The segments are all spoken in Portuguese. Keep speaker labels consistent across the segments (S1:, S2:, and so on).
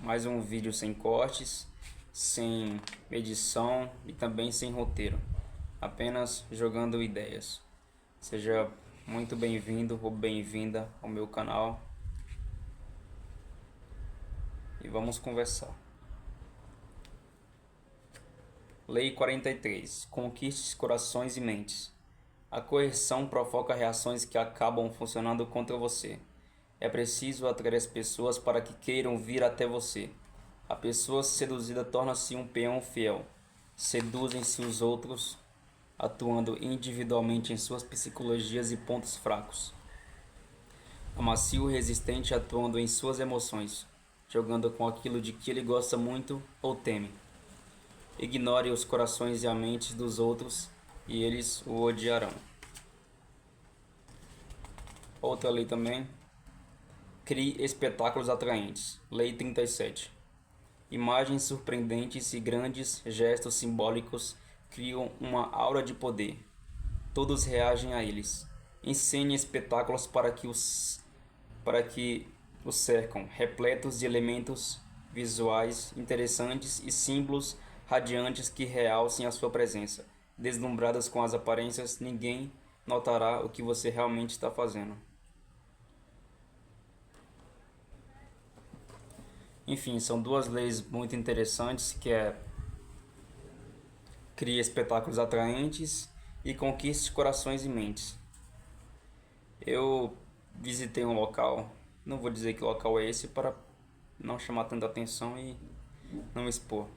S1: Mais um vídeo sem cortes, sem edição e também sem roteiro, apenas jogando ideias. Seja muito bem-vindo ou bem-vinda ao meu canal e vamos conversar. Lei 43. Conquiste corações e mentes. A coerção provoca reações que acabam funcionando contra você. É preciso atrair as pessoas para que queiram vir até você. A pessoa seduzida torna-se um peão fiel. Seduzem-se os outros, atuando individualmente em suas psicologias e pontos fracos. Amacia o resistente atuando em suas emoções, jogando com aquilo de que ele gosta muito ou teme. Ignore os corações e a mente dos outros e eles o odiarão. Outra lei também. Crie espetáculos atraentes. Lei 37. Imagens surpreendentes e grandes gestos simbólicos criam uma aura de poder. Todos reagem a eles. Ensine espetáculos para que os cercam, repletos de elementos visuais interessantes e símbolos radiantes que realcem a sua presença. Deslumbradas com as aparências, ninguém notará o que você realmente está fazendo. Enfim, são duas leis muito interessantes, que é crie espetáculos atraentes e conquiste corações e mentes. Eu visitei um local, não vou dizer que local é esse para não chamar tanta atenção e não expor,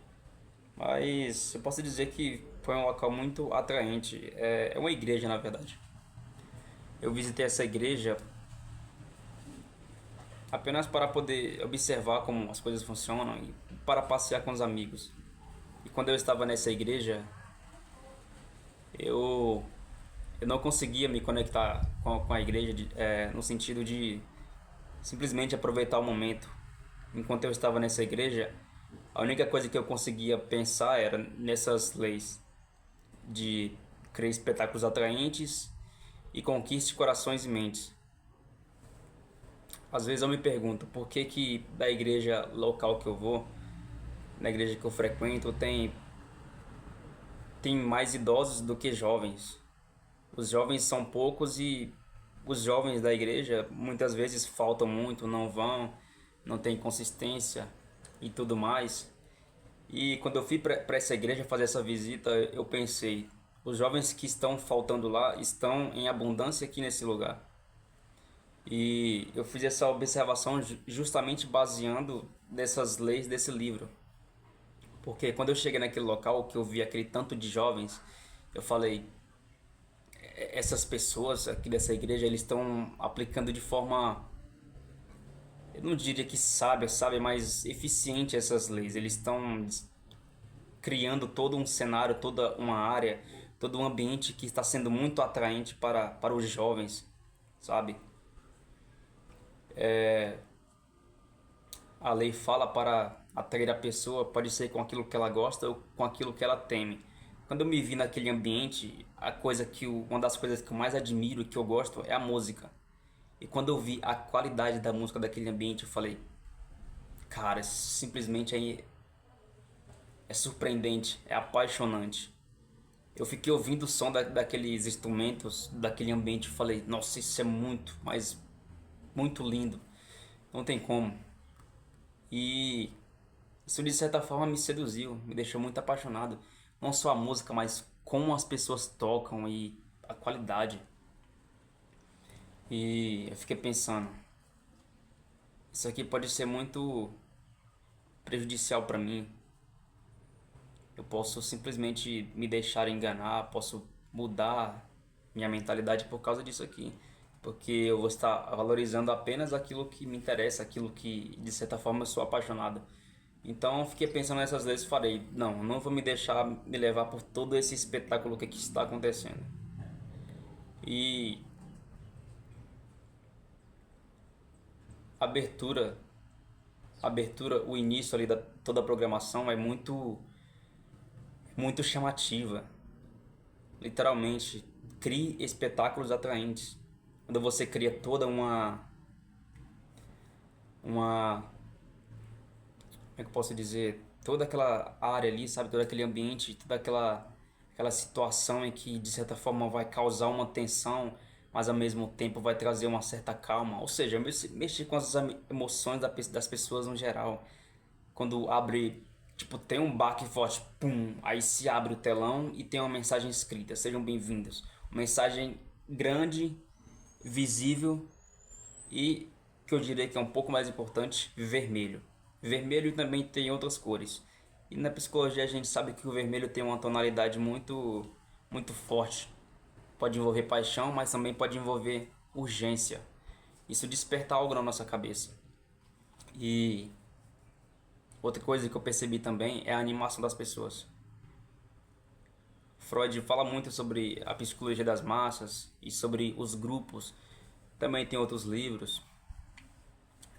S1: mas eu posso dizer que foi um local muito atraente. É uma igreja, na verdade. Eu visitei essa igreja apenas para poder observar como as coisas funcionam e para passear com os amigos. E quando eu estava nessa igreja, eu não conseguia me conectar com a igreja no sentido de simplesmente aproveitar o momento. Enquanto eu estava nessa igreja, a única coisa que eu conseguia pensar era nessas leis de criar espetáculos atraentes e conquiste corações e mentes. Às vezes eu me pergunto por que da igreja local que eu vou, na igreja que eu frequento, tem mais idosos do que jovens. Os jovens são poucos e os jovens da igreja muitas vezes faltam muito, não vão, não tem consistência e tudo mais. E quando eu fui para essa igreja fazer essa visita, eu pensei, os jovens que estão faltando lá estão em abundância aqui nesse lugar. E eu fiz essa observação justamente baseando nessas leis desse livro. Porque quando eu cheguei naquele local, que eu vi aquele tanto de jovens, eu falei, essas pessoas aqui dessa igreja, eles estão aplicando de forma, eu não diria que sábia, mas eficiente essas leis. Eles estão criando todo um cenário, toda uma área, todo um ambiente que está sendo muito atraente para os jovens, sabe? A lei fala para atrair a pessoa, pode ser com aquilo que ela gosta ou com aquilo que ela teme. Quando eu me vi naquele ambiente, uma das coisas que eu mais admiro e que eu gosto é a música. E quando eu vi a qualidade da música daquele ambiente, eu falei, cara, simplesmente é surpreendente, é apaixonante. Eu fiquei ouvindo o som daqueles instrumentos, daquele ambiente, e falei, nossa, isso é muito, mas muito lindo. Não tem como. E isso de certa forma me seduziu, me deixou muito apaixonado. Não só a música, mas como as pessoas tocam e a qualidade. E eu fiquei pensando, isso aqui pode ser muito prejudicial para mim. Eu posso simplesmente me deixar enganar, posso mudar minha mentalidade por causa disso aqui. Porque eu vou estar valorizando apenas aquilo que me interessa, aquilo que de certa forma eu sou apaixonado. Então eu fiquei pensando nessas vezes e falei, não vou me deixar me levar por todo esse espetáculo que está acontecendo. E abertura, o início ali da toda a programação é muito chamativa. Literalmente, crie espetáculos atraentes. Quando você cria toda uma é que eu posso dizer, toda aquela área ali, sabe, todo aquele ambiente, toda aquela situação em que de certa forma vai causar uma tensão, mas ao mesmo tempo vai trazer uma certa calma. Ou seja, mexer com as emoções das pessoas no geral. Quando abre, tipo, tem um baque forte, pum, aí se abre o telão e tem uma mensagem escrita: sejam bem-vindos. Uma mensagem grande, visível e que eu diria que é um pouco mais importante, vermelho. Vermelho também tem outras cores. E na psicologia a gente sabe que o vermelho tem uma tonalidade muito forte. Pode envolver paixão, mas também pode envolver urgência. Isso desperta algo na nossa cabeça. E outra coisa que eu percebi também é a animação das pessoas. Freud fala muito sobre a psicologia das massas e sobre os grupos. Também tem outros livros.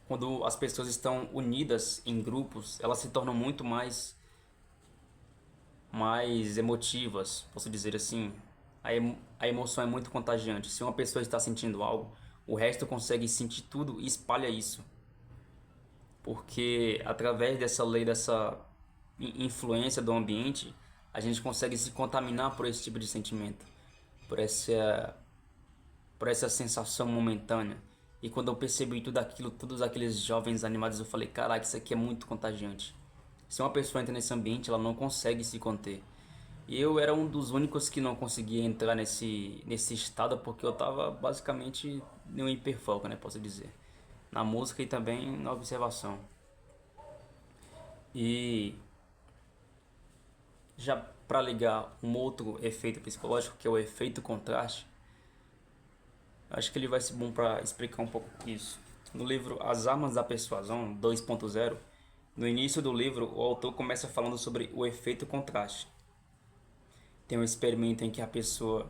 S1: Quando as pessoas estão unidas em grupos, elas se tornam muito mais emotivas, posso dizer assim. A emoção é muito contagiante. Se uma pessoa está sentindo algo, o resto consegue sentir tudo e espalha isso. Porque através dessa lei, dessa influência do ambiente, a gente consegue se contaminar por esse tipo de sentimento, por essa sensação momentânea. E quando eu percebi tudo aquilo, todos aqueles jovens animados, eu falei, caraca, isso aqui é muito contagiante. Se uma pessoa entra nesse ambiente, ela não consegue se conter. E eu era um dos únicos que não conseguia entrar nesse estado, porque eu tava basicamente em um hiperfoco, né, posso dizer. Na música e também na observação. E já para ligar um outro efeito psicológico, que é o efeito contraste, acho que ele vai ser bom para explicar um pouco isso. No livro As Armas da Persuasão 2.0, no início do livro, o autor começa falando sobre o efeito contraste. Tem um experimento em que a pessoa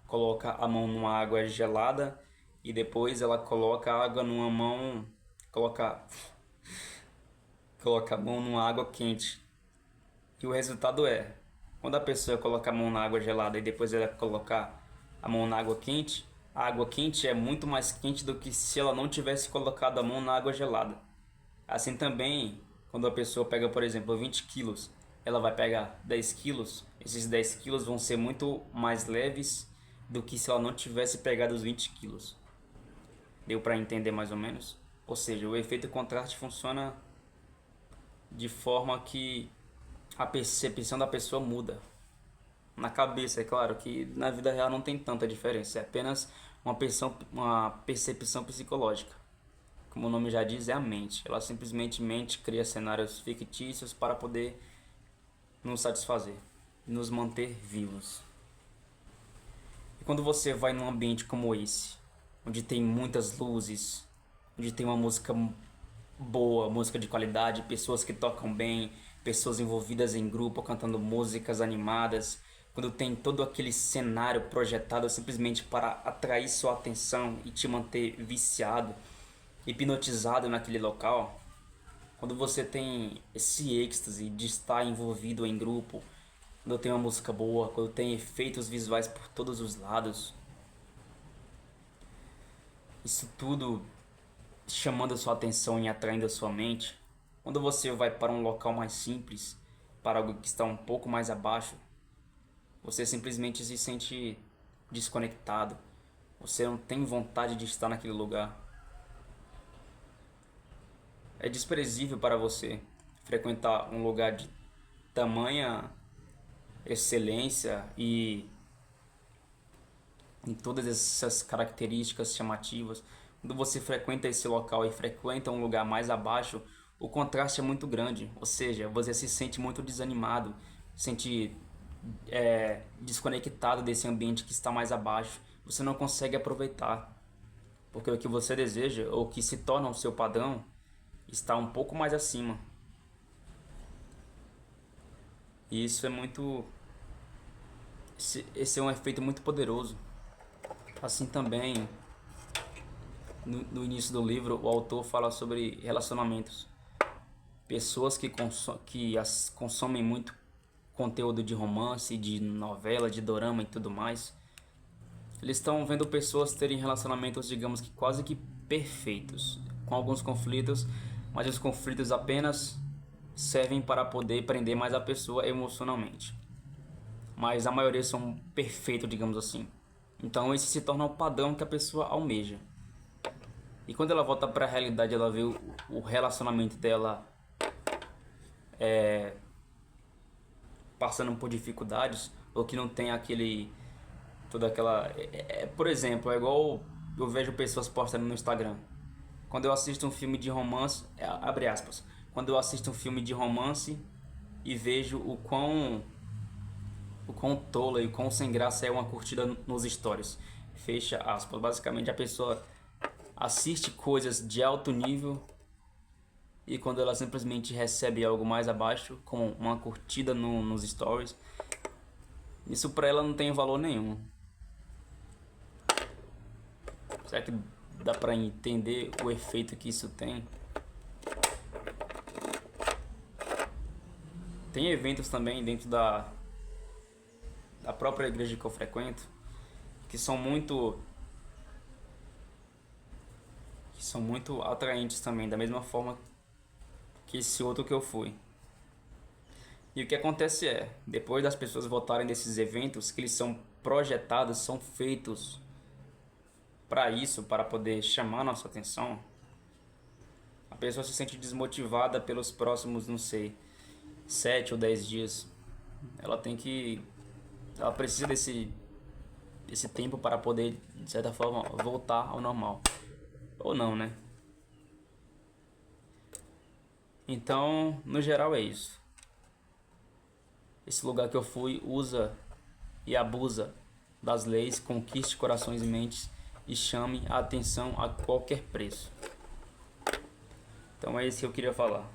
S1: coloca a mão numa água gelada e depois ela coloca a água numa mão, coloca, coloca a mão numa água quente. E o resultado é, quando a pessoa coloca a mão na água gelada e depois ela colocar a mão na água quente, a água quente é muito mais quente do que se ela não tivesse colocado a mão na água gelada. Assim também, quando a pessoa pega, por exemplo, 20 quilos, ela vai pegar 10 quilos, esses 10 quilos vão ser muito mais leves do que se ela não tivesse pegado os 20 quilos. Deu para entender mais ou menos? Ou seja, o efeito contraste funciona de forma que a percepção da pessoa muda. Na cabeça, é claro que na vida real não tem tanta diferença, é apenas uma percepção psicológica. Como o nome já diz, é a mente. Ela simplesmente mente, cria cenários fictícios para poder nos satisfazer, nos manter vivos. E quando você vai num ambiente como esse, onde tem muitas luzes, onde tem uma música boa, música de qualidade, pessoas que tocam bem, pessoas envolvidas em grupo cantando músicas animadas, quando tem todo aquele cenário projetado simplesmente para atrair sua atenção e te manter viciado, hipnotizado naquele local, quando você tem esse êxtase de estar envolvido em grupo, quando tem uma música boa, quando tem efeitos visuais por todos os lados, isso tudo chamando a sua atenção e atraindo a sua mente, quando você vai para um local mais simples, para algo que está um pouco mais abaixo, você simplesmente se sente desconectado. Você não tem vontade de estar naquele lugar. É desprezível para você frequentar um lugar de tamanha excelência e em todas essas características chamativas. Quando você frequenta esse local e frequenta um lugar mais abaixo, o contraste é muito grande, ou seja, você se sente muito desanimado, sente desconectado desse ambiente que está mais abaixo. Você não consegue aproveitar, porque o que você deseja, ou o que se torna o seu padrão, está um pouco mais acima. E isso é muito. Esse é um efeito muito poderoso. Assim também, no início do livro, o autor fala sobre relacionamentos. Pessoas que consomem muito conteúdo de romance, de novela, de dorama e tudo mais. Eles estão vendo pessoas terem relacionamentos, digamos que quase que perfeitos, com alguns conflitos, mas os conflitos apenas servem para poder prender mais a pessoa emocionalmente. Mas a maioria são perfeitos, digamos assim. Então esse se torna o padrão que a pessoa almeja. E quando ela volta para a realidade, ela vê o relacionamento dela passando por dificuldades, ou que não tem aquele toda aquela por exemplo, é igual eu vejo pessoas postando no Instagram. Quando eu assisto um filme de romance, abre aspas, quando eu assisto um filme de romance e vejo o quão tola e o quão sem graça é uma curtida nos stories, fecha aspas. Basicamente a pessoa assiste coisas de alto nível e quando ela simplesmente recebe algo mais abaixo, como uma curtida nos stories, isso pra ela não tem valor nenhum. Será que dá pra entender o efeito que isso tem? Tem eventos também dentro da própria igreja que eu frequento que são muito atraentes também, da mesma forma que esse outro que eu fui. E o que acontece depois das pessoas voltarem desses eventos, que eles são projetados, são feitos para isso, para poder chamar nossa atenção, a pessoa se sente desmotivada pelos próximos, não sei, 7 ou 10 dias. Ela precisa desse tempo para poder, de certa forma, voltar ao normal. Ou não, né? Então, no geral é isso. Esse lugar que eu fui usa e abusa das leis, conquiste corações e mentes e chame a atenção a qualquer preço. Então é isso que eu queria falar.